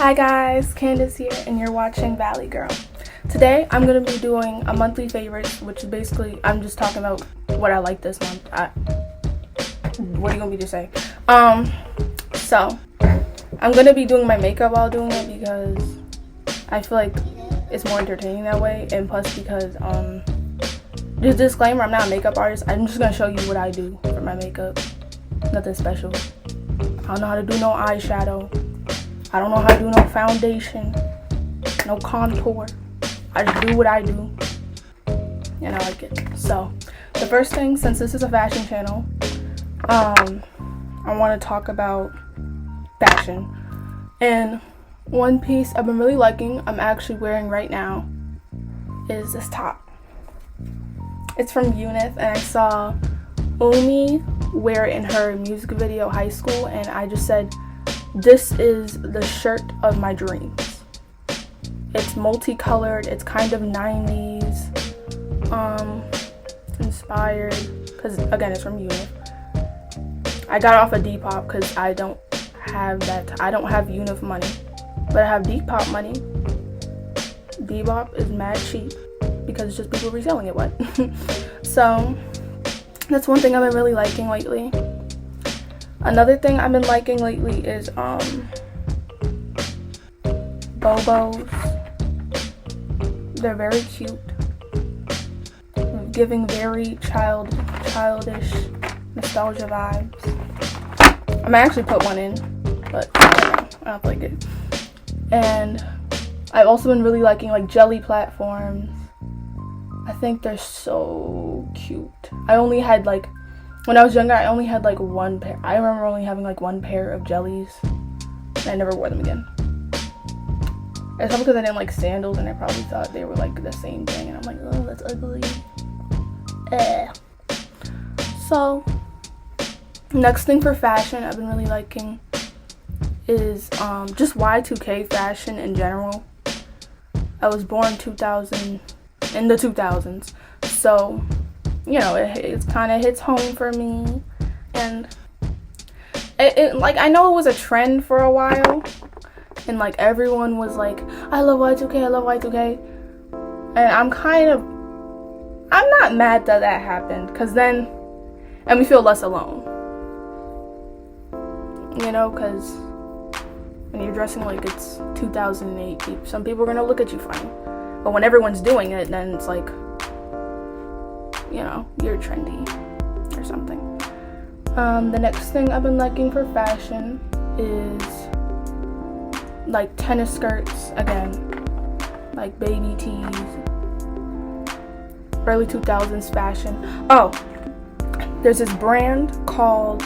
Hi guys, Candace here, and you're watching Valley Girl. Today I'm going to be doing a monthly favorites, which is basically, I'm just talking about what I like this month. What are you going to be to say? So, I'm going to be doing my makeup while doing it because I feel like it's more entertaining that way, and plus because, just disclaimer, I'm not a makeup artist. I'm just going to show you what I do for my makeup. Nothing special. I don't know how to do no eyeshadow. I don't know how to do no foundation, no contour. I just do what I do, and I like it. So, the first thing, since this is a fashion channel, I want to talk about fashion. And one piece I've been really liking, I'm actually wearing right now, is this top. It's from Mutant, and I saw Umi wear it in her music video, High School, and I just said, this is the shirt of my dreams. It's multicolored, it's kind of 90s inspired, because again, it's from Unif. I got off of Depop because I don't have Unif money, but I have Depop money. Depop is mad cheap because it's just people reselling it. What? So that's one thing I've been really liking lately. Another thing I've been liking lately is Bobos. They're very cute, giving very childish nostalgia vibes. I might actually put one in, but I don't like it. And I've also been really liking like jelly platforms. I think they're so cute. I only had like, when I was younger, I only had like one pair. I remember only having like one pair of jellies, and I never wore them again. It's probably because I didn't like sandals, and I probably thought they were like the same thing, and I'm like, oh, that's ugly. So, next thing for fashion I've been really liking is just Y2k fashion in general. I was born in the 2000s, so you know, it kind of hits home for me, and it like, I know it was a trend for a while, and like everyone was like, I love Y2k, I love Y2k, and I'm not mad that happened, because then, and we feel less alone, you know, because when you're dressing like it's 2008, some people are gonna look at you funny, but when everyone's doing it, then it's like, you know, you're trendy or something. The next thing I've been liking for fashion is like tennis skirts, again, like baby tees, early 2000s fashion. Oh, there's this brand called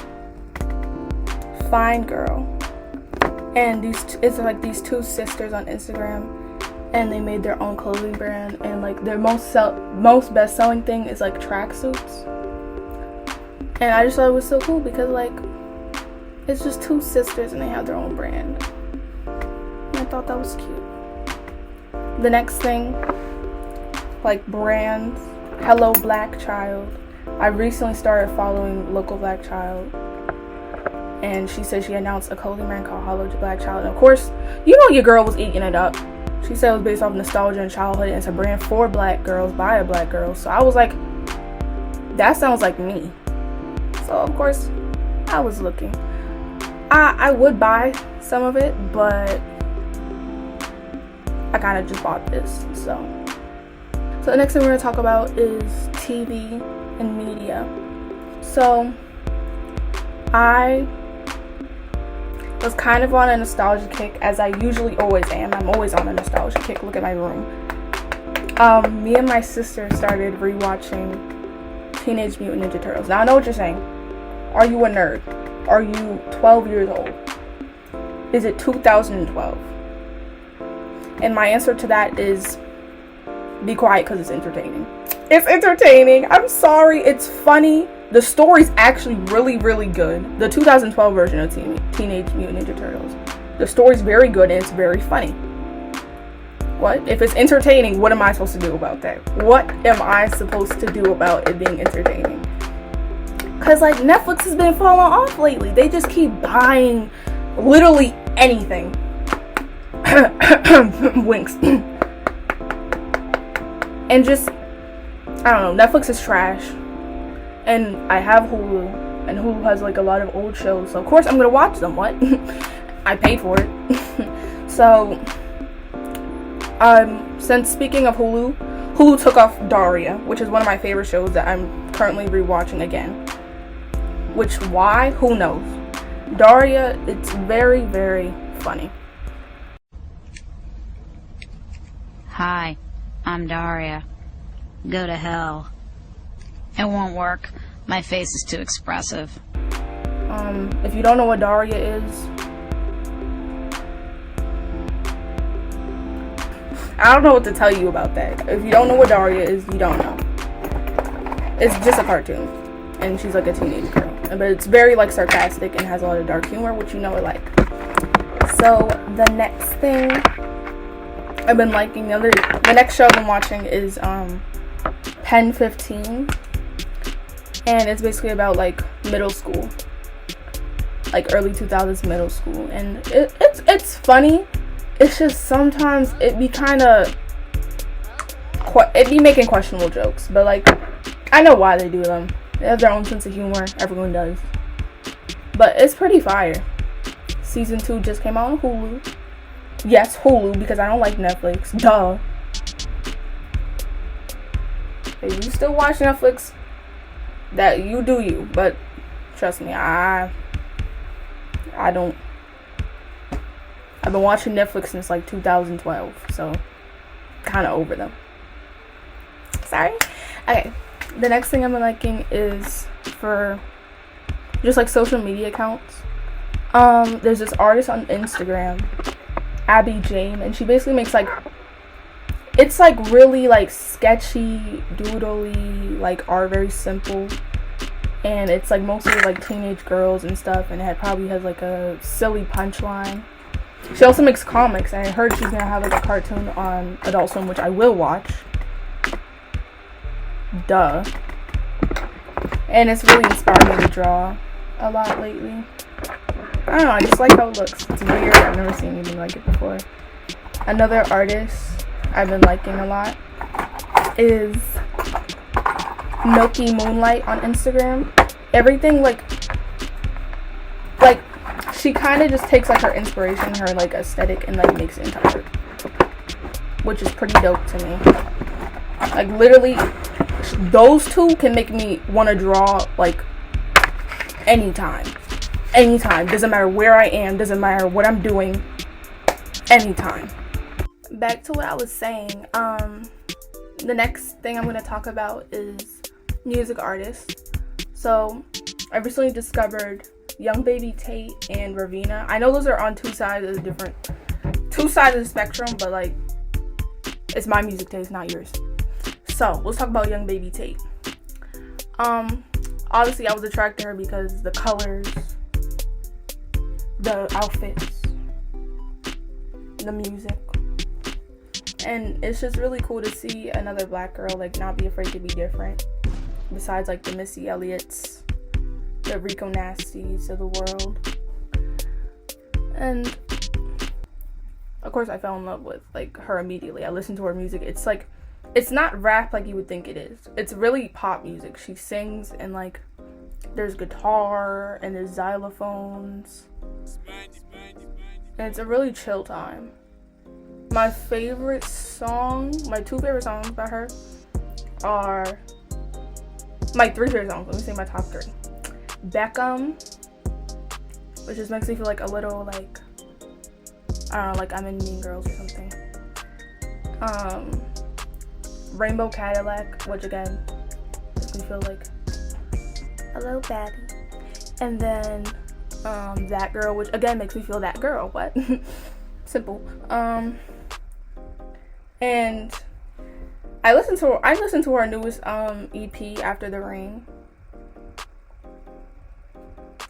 Fine Girl, and it's like these two sisters on Instagram, and they made their own clothing brand, and like their most best-selling thing is like tracksuits. And I just thought it was so cool because like it's just two sisters and they have their own brand, and I thought that was cute. The next thing, like brands, Hello Black Child. I recently started following local Black Child, and she said she announced a clothing brand called Hello Black Child, and of course, you know, your girl was eating it up. She said it was based off nostalgia and childhood, and it's a brand for black girls by a black girl. So I was like, that sounds like me. So of course, I was looking. I would buy some of it, but I kind of just bought this. So the next thing we're going to talk about is TV and media. So I was kind of on a nostalgia kick, as I usually always am. I'm always on a nostalgia kick. Look at my room. Me and my sister started rewatching Teenage Mutant Ninja Turtles. Now I know what you're saying. Are you a nerd? Are you 12 years old? Is it 2012? And my answer to that is, be quiet, because it's entertaining. It's entertaining. I'm sorry. It's funny. The story's actually really, really good. The 2012 version of Teenage Mutant Ninja Turtles. The story's very good and it's very funny. What? If it's entertaining, what am I supposed to do about that? What am I supposed to do about it being entertaining? Because like Netflix has been falling off lately. They just keep buying literally anything. Winks. And just, I don't know, Netflix is trash. And I have Hulu, and Hulu has like a lot of old shows, so of course I'm gonna watch them. What? I paid for it. So, since speaking of Hulu took off Daria, which is one of my favorite shows that I'm currently rewatching again. Why? Who knows? Daria, it's very, very funny. Hi, I'm Daria. Go to hell. It won't work. My face is too expressive. If you don't know what Daria is, I don't know what to tell you about that. If you don't know what Daria is, you don't know. It's just a cartoon, and she's like a teenage girl, but it's very like sarcastic and has a lot of dark humor, which you know I like. So the next thing I've been liking, the next show I've been watching is Pen 15, and it's basically about like middle school, like early 2000s middle school, and it's funny. It's just sometimes it be making questionable jokes, but like I know why they do them. They have their own sense of humor. Everyone does, but it's pretty fire. Season 2 just came out on Hulu. Yes, Hulu, because I don't like Netflix. Duh. If you still watch Netflix, that you do you, but trust me, I don't. I've been watching Netflix since like 2012, so kind of over them. Sorry. Okay, the next thing I'm liking is for just like social media accounts. There's this artist on Instagram, Abby Jane, and she basically makes like, it's like really like sketchy, doodly, like art, very simple, and it's like mostly like teenage girls and stuff, and it probably has like a silly punchline. She also makes comics, and I heard she's gonna have like a cartoon on Adult Swim, which I will watch. Duh. And it's really inspired me to draw a lot lately. I don't know, I just like how it looks. It's weird, I've never seen anything like it before. Another artist I've been liking a lot is Milky Moonlight on Instagram. Everything like she kind of just takes like her inspiration, her like aesthetic, and like makes it into art, which is pretty dope to me. Like literally, those two can make me want to draw like anytime. Doesn't matter where I am, doesn't matter what I'm doing, anytime. Back to what I was saying, the next thing I'm going to talk about is music artists. So I recently discovered Young Baby Tate and Ravina. I know those are on two sides of the spectrum, but like it's my music taste, not yours. So let's talk about Young Baby Tate. Obviously I was attracted to her because the colors, the outfits, the music, and it's just really cool to see another black girl like not be afraid to be different, besides like the Missy Elliott's, the Rico Nasties of the world. And of course I fell in love with like her immediately. I listened to her music. It's like, it's not rap like you would think it is. It's really pop music. She sings, and like there's guitar and there's xylophones, and it's a really chill time. My favorite song, my two favorite songs by her are, my three favorite songs, let me say my top three. Beckham, which just makes me feel like a little like, I don't know, like I'm in Mean Girls or something. Rainbow Cadillac, which again makes me feel like a little baddie. And then That Girl, which again makes me feel that girl. What? Simple. And I listened to her newest EP, After the Rain.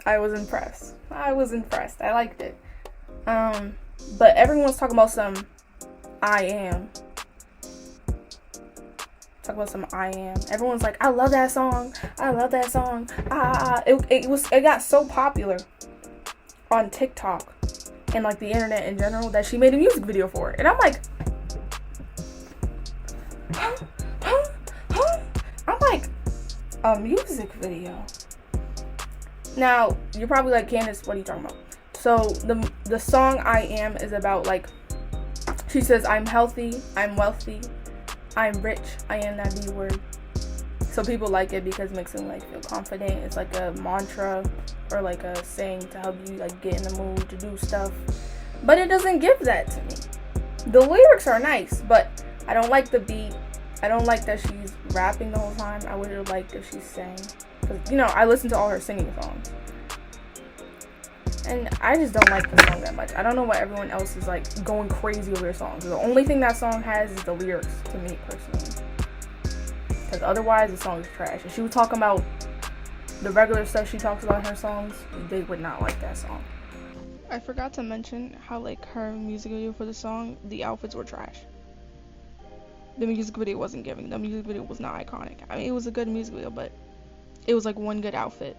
I was impressed. I liked it. But everyone's talking about some I Am. Everyone's like, I love that song. It got so popular on TikTok. and like the internet in general that she made a music video for it. And I'm like, I'm like, a music video? Now, you're probably like, Candace, what are you talking about? So, the song I Am is about, like, she says, I'm healthy, I'm wealthy, I'm rich, I am that B word. So people like it because it makes them, like, feel confident. It's like a mantra or like a saying to help you, like, get in the mood to do stuff. But it doesn't give that to me. The lyrics are nice, but I don't like the beat. I don't like that she's rapping the whole time. I would have liked if she sang. Because, you know, I listen to all her singing songs. And I just don't like the song that much. I don't know why everyone else is, like, going crazy over their songs. The only thing that song has is the lyrics, to me, personally. Because otherwise, the song is trash. If she was talking about the regular stuff she talks about in her songs, they would not like that song. I forgot to mention how, like, her music video for the song, the outfits were trash. The music video wasn't giving. The music video was not iconic. I mean, it was a good music video, but it was, like, one good outfit.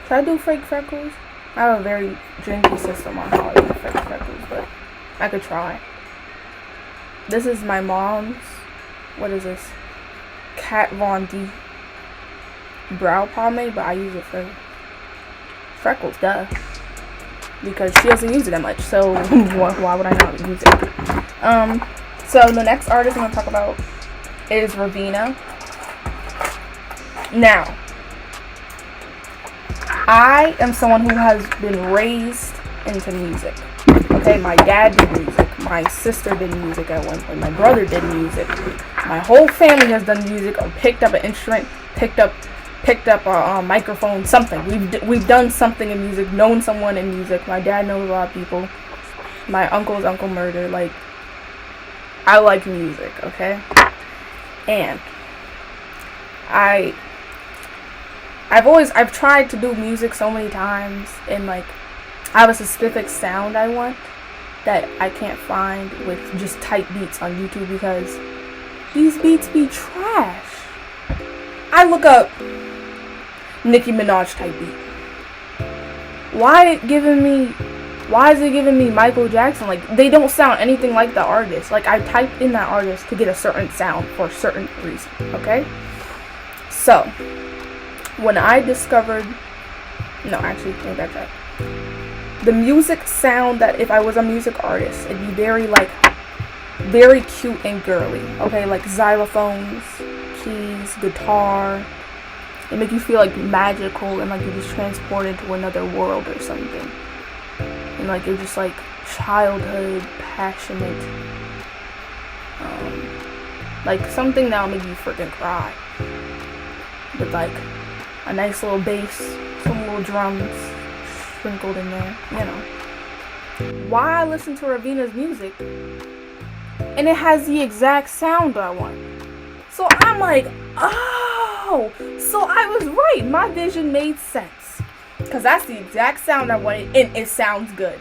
Should I do fake freckles? I have a very janky system on how I do fake freckles, but I could try. This is my mom's, what is this? Kat Von D brow pomade, but I use it for freckles, duh. Because she doesn't use it that much, so why would I not use it? So the next artist I'm going to talk about is Raveena. Now, I am someone who has been raised into music. Okay, my dad did music. My sister did music at one point. My brother did music. My whole family has done music or picked up an instrument, picked up a microphone, something. We've done something in music, known someone in music. My dad knows a lot of people. My uncle's Uncle Murder. Like, I like music, okay? And I've tried to do music so many times, and like I have a specific sound I want that I can't find with just type beats on YouTube because these beats be trash. I look up Nicki Minaj type beat. Why is it giving me Michael Jackson? Like, they don't sound anything like the artist. Like, I typed in that artist to get a certain sound for a certain reason, okay? So, when I discovered, no, actually, let me backtrack. The music sound that if I was a music artist, it'd be very cute and girly, okay? Like xylophones, keys, guitar. It make you feel like magical and like you're just transported to another world or something. And like you're just like childhood, passionate, like something that'll make you freaking cry. With like a nice little bass, some little drums sprinkled in there, you know. Why I listen to Raveena's music and it has the exact sound I want. So I'm like, oh, so I was right. My vision made sense. Because that's the exact sound I wanted, and it sounds good.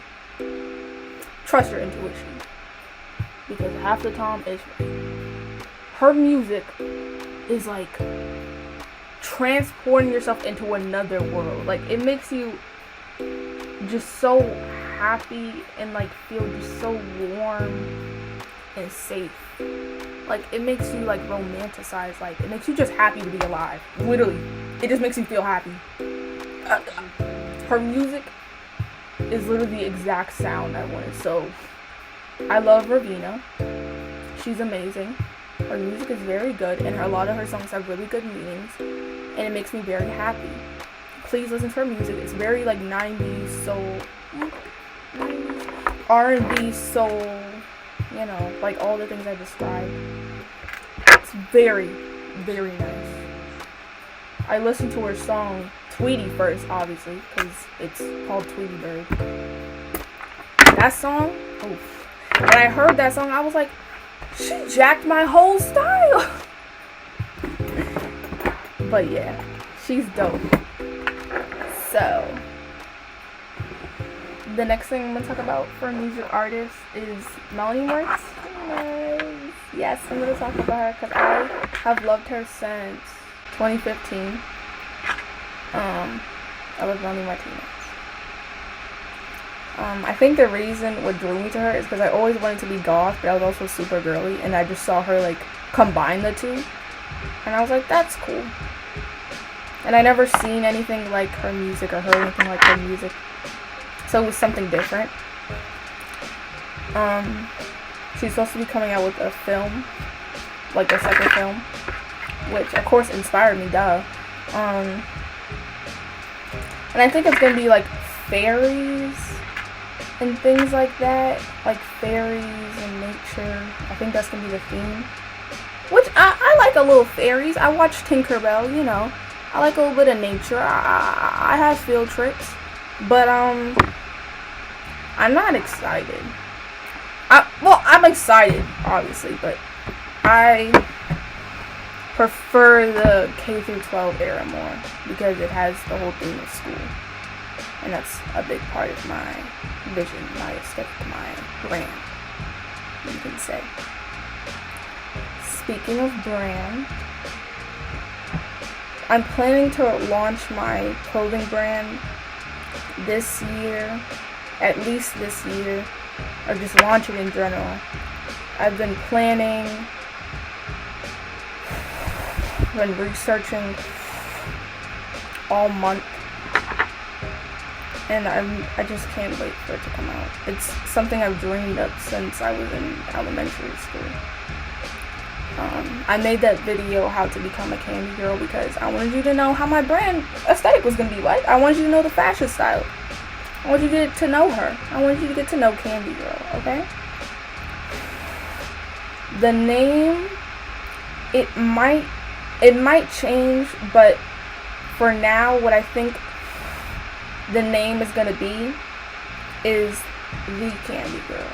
Trust your intuition. Because half the time, it's right. Her music is like transporting yourself into another world. Like, it makes you just so happy and like feel just so warm and safe. Like, it makes you like romanticize life. It makes you just happy to be alive. Literally, it just makes you feel happy. Her music is literally the exact sound I wanted. So I love Raveena. She's amazing. Her music is very good, and a lot of her songs have really good meanings, and it makes me very happy. Please listen to her music. It's very like 90s soul, 90s R&B soul, you know, like all the things I described. It's very, very nice. I listened to her song Tweety first, obviously, because it's called Tweety Bird. That song, oof. When I heard that song, I was like, she jacked my whole style. But yeah, she's dope. So, the next thing I'm going to talk about for a music artist is Melanie White. Yes, I'm going to talk about her because I have loved her since 2015. I love Melanie White. I think the reason what drew me to her is because I always wanted to be goth, but I was also super girly, and I just saw her like combine the two, and I was like, that's cool. And I never seen anything like her music or heard anything like her music, so it was something different. She's supposed to be coming out with a film, like a second film, which of course inspired me, duh. And I think it's gonna be like fairies and things like that, like fairies and nature. I think that's gonna be the theme, which I like a little fairies. I watch Tinkerbell, you know. I like a little bit of nature. I have field trips, but I'm not excited. I'm excited, obviously, but I prefer the K through 12 era more because it has the whole theme of school, and that's a big part of my vision, my aesthetic, my brand, you can say. Speaking of brand, I'm planning to launch my clothing brand this year, at least this year, or just launch it in general. I've been planning, been researching all month, and I just can't wait for it to come out. It's something I've dreamed of since I was in elementary school. I made that video, how to become a candy girl, because I wanted you to know how my brand aesthetic was going to be like. I wanted you to know the fashion style. I want you to get to know her. I want you to get to know Candy Girl, okay? The name, it might change, but for now, what I think the name is gonna be is The Candy Girl.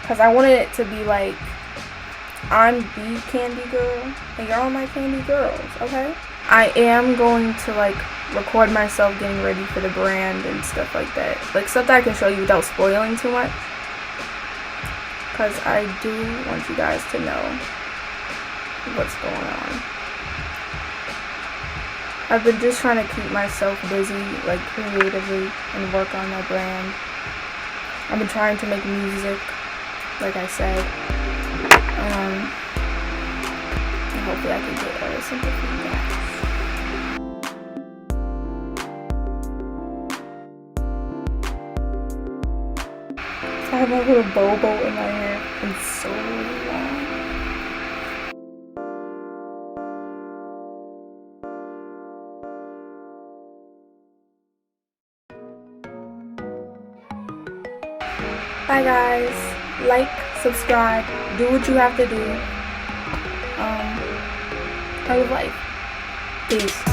Because I wanted it to be like, I'm the Candy Girl, and you're all my candy girls, okay? I am going to like record myself getting ready for the brand and stuff like that. Like stuff that I can show you without spoiling too much. Because I do want you guys to know what's going on. I've been just trying to keep myself busy, like creatively, and work on my brand. I've been trying to make music, like I said. And hopefully I can get some good feedback. I have my little bobo in my hair. It's so long. Bye guys. Like, subscribe, do what you have to do. I live life. Peace.